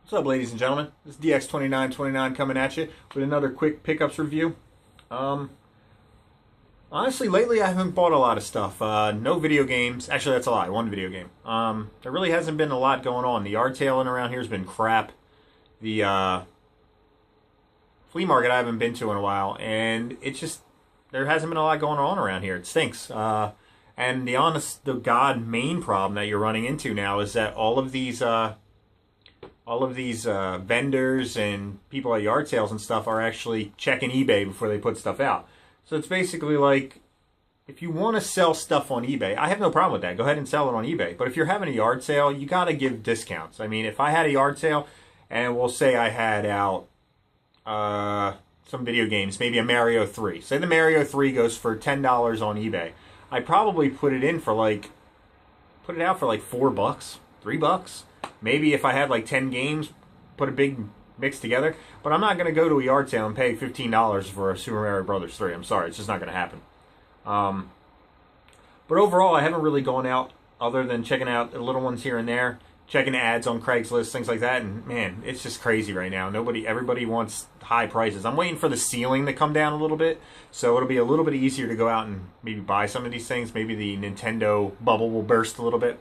What's up, ladies and gentlemen? This is DX2929 coming at you with another quick pickups review. Honestly, lately I haven't bought a lot of stuff. No video games. Actually, that's a lie. One video game. There really hasn't been a lot going on. The yard sailing around here has been crap. The flea market I haven't been to in a while, and it's just there hasn't been a lot going on around here. It stinks. And the honest to God main problem that you're running into now is that all of these vendors and people at yard sales and stuff are actually checking eBay before they put stuff out. So it's basically like, if you want to sell stuff on eBay, I have no problem with that. Go ahead and sell it on eBay. But if you're having a yard sale, you got to give discounts. I mean, if I had a yard sale and we'll say I had out some video games, maybe a Mario 3. Say the Mario 3 goes for $10 on eBay. I'd probably put it out for like $4, $3. Maybe if I had like 10 games, put a big mix together. But I'm not going to go to a yard sale and pay $15 for a Super Mario Brothers 3. I'm sorry, it's just not going to happen. But overall, I haven't really gone out other than checking out the little ones here and there, checking ads on Craigslist, things like that. And man, it's just crazy right now. Everybody wants high prices. I'm waiting for the ceiling to come down a little bit, so it'll be a little bit easier to go out and maybe buy some of these things. Maybe the Nintendo bubble will burst a little bit.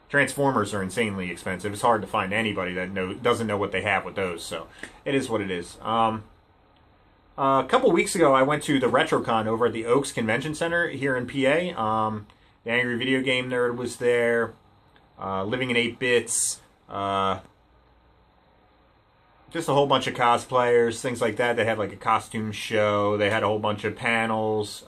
Transformers are insanely expensive. It's hard to find anybody that doesn't know what they have with those, so it is what it is. A couple weeks ago, I went to the Retrocon over at the Oaks Convention Center here in PA. The Angry Video Game Nerd was there. Living in 8 Bits. Just a whole bunch of cosplayers, things like that. They had like a costume show. They had a whole bunch of panels.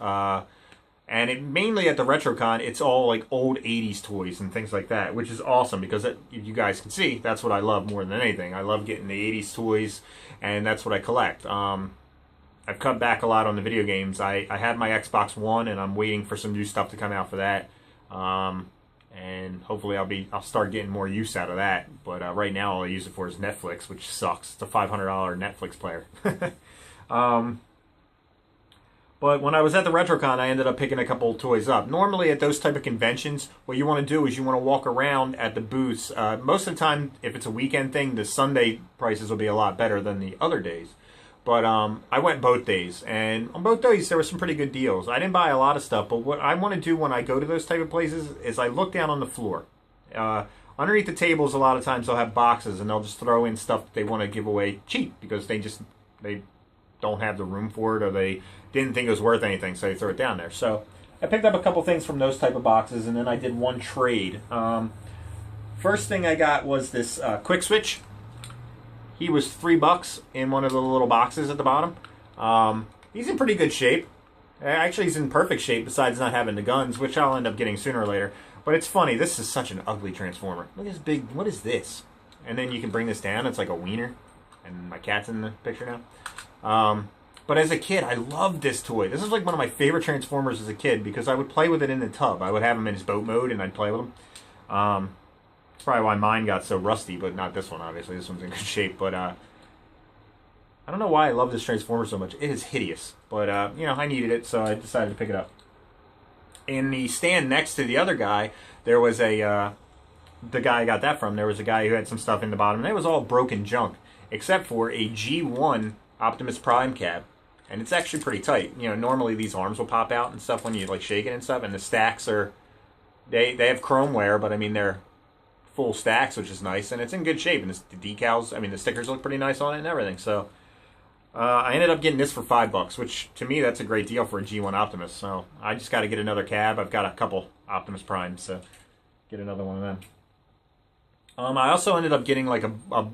And mainly at the Retrocon, it's all like old 80s toys and things like that, which is awesome because you guys can see, that's what I love more than anything. I love getting the 80s toys, and that's what I collect. I've cut back a lot on the video games. I had my Xbox One, and I'm waiting for some new stuff to come out for that. And hopefully I'll start getting more use out of that. But right now all I use it for is Netflix, which sucks. It's a $500 Netflix player. But when I was at the Retrocon, I ended up picking a couple of toys up. Normally at those type of conventions, what you want to do is you want to walk around at the booths. Most of the time, if it's a weekend thing, the Sunday prices will be a lot better than the other days. But I went both days, and on both days there were some pretty good deals. I didn't buy a lot of stuff, but what I want to do when I go to those type of places is I look down on the floor. Underneath the tables, a lot of times they'll have boxes, and they'll just throw in stuff that they want to give away cheap because they don't have the room for it, or they didn't think it was worth anything, so they throw it down there. So I picked up a couple things from those type of boxes, and then I did one trade. First thing I got was this quick switch. He was $3 in one of the little boxes at the bottom. He's in pretty good shape. Actually, he's in perfect shape besides not having the guns, which I'll end up getting sooner or later. But it's funny, this is such an ugly Transformer. Look at this big, what is this? And then you can bring this down, it's like a wiener. And my cat's in the picture now. But as a kid, I loved this toy. This is like one of my favorite Transformers as a kid because I would play with it in the tub. I would have him in his boat mode and I'd play with him. That's probably why mine got so rusty, but not this one, obviously. This one's in good shape. But I don't know why I love this Transformer so much. It is hideous. But, you know, I needed it, so I decided to pick it up. In the stand next to the other guy, there was the guy I got that from, there was a guy who had some stuff in the bottom. And it was all broken junk, except for a G1 Optimus Prime cab. And it's actually pretty tight. You know, normally these arms will pop out and stuff when you like shake it and stuff. And the stacks are, they have chrome wear, but I mean they're full stacks, which is nice. And it's in good shape. And the decals, I mean the stickers look pretty nice on it and everything. So I ended up getting this for $5, which to me that's a great deal for a G1 Optimus. So I just got to get another cab. I've got a couple Optimus Primes, so get another one of them. I also ended up getting like a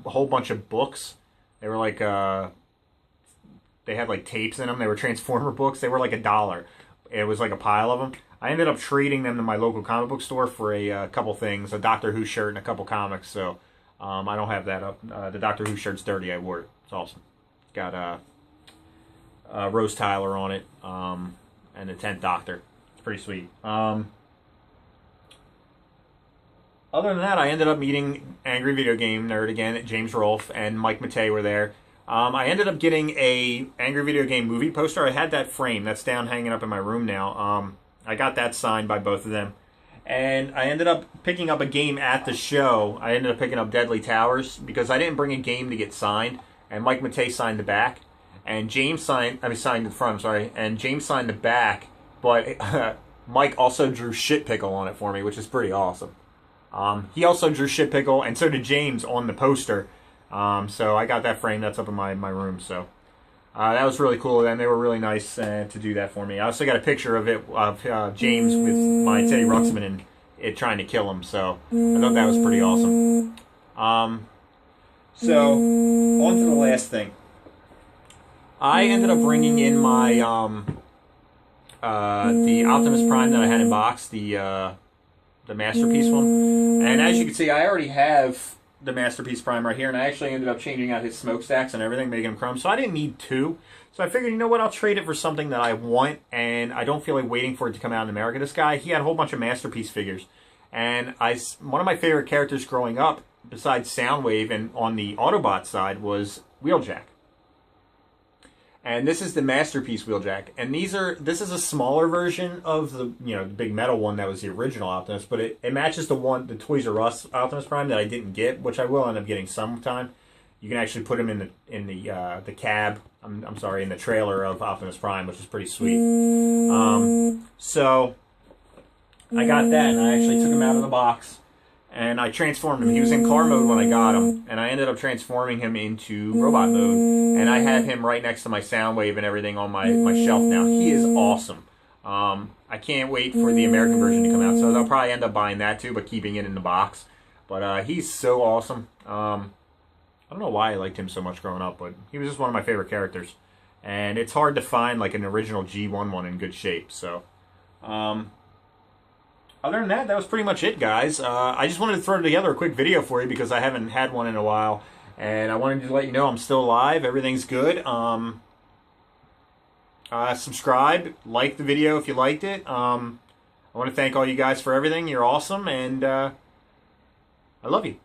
whole bunch of books. They were like they had like tapes in them. They were Transformer books. They were like $1. It was like a pile of them. I ended up trading them to my local comic book store for a couple things, a Doctor Who shirt and a couple comics. So I don't have that up. The Doctor Who shirt's dirty. I wore it. It's awesome. It's got Rose Tyler on it and the 10th Doctor. It's pretty sweet. Other than that, I ended up meeting Angry Video Game Nerd again. James Rolfe and Mike Matei were there. I ended up getting a Angry Video Game movie poster. I had that frame. That's down hanging up in my room now. I got that signed by both of them. And I ended up picking up a game at the show. I ended up picking up Deadly Towers because I didn't bring a game to get signed. And Mike Matei signed the back. And James signed the front, I'm sorry. And James signed the back. But Mike also drew Shit Pickle on it for me, which is pretty awesome. He also drew Shit Pickle, and so did James on the poster. So I got that framed. That's up in my room. So that was really cool, and they were really nice to do that for me. I also got a picture of it of James with my Teddy Ruxpin and it trying to kill him. So I thought that was pretty awesome. So on to the last thing. I ended up bringing in my the Optimus Prime that I had in box, the Masterpiece one. And as you can see, I already have the Masterpiece Prime right here, and I actually ended up changing out his smokestacks and everything, making them chrome. So I didn't need two. So I figured, you know what, I'll trade it for something that I want, and I don't feel like waiting for it to come out in America. This guy, he had a whole bunch of Masterpiece figures. And one of my favorite characters growing up, besides Soundwave and on the Autobot side, was Wheeljack. And this is the Masterpiece Wheeljack. And this is a smaller version of the the big metal one that was the original Optimus, but it matches the Toys R Us Optimus Prime that I didn't get, which I will end up getting sometime. You can actually put him in the cab. I'm sorry, in the trailer of Optimus Prime, which is pretty sweet. So I got that, and I actually took him out of the box. And I transformed him. He was in car mode when I got him. And I ended up transforming him into robot mode. And I have him right next to my Soundwave and everything on my shelf now. He is awesome. I can't wait for the American version to come out. So I'll probably end up buying that too, but keeping it in the box. But he's so awesome. I don't know why I liked him so much growing up, but he was just one of my favorite characters. And it's hard to find like an original G1 one in good shape. So other than that, that was pretty much it, guys. I just wanted to throw together a quick video for you because I haven't had one in a while. And I wanted to let you know I'm still alive. Everything's good. Subscribe. Like the video if you liked it. I want to thank all you guys for everything. You're awesome. And I love you.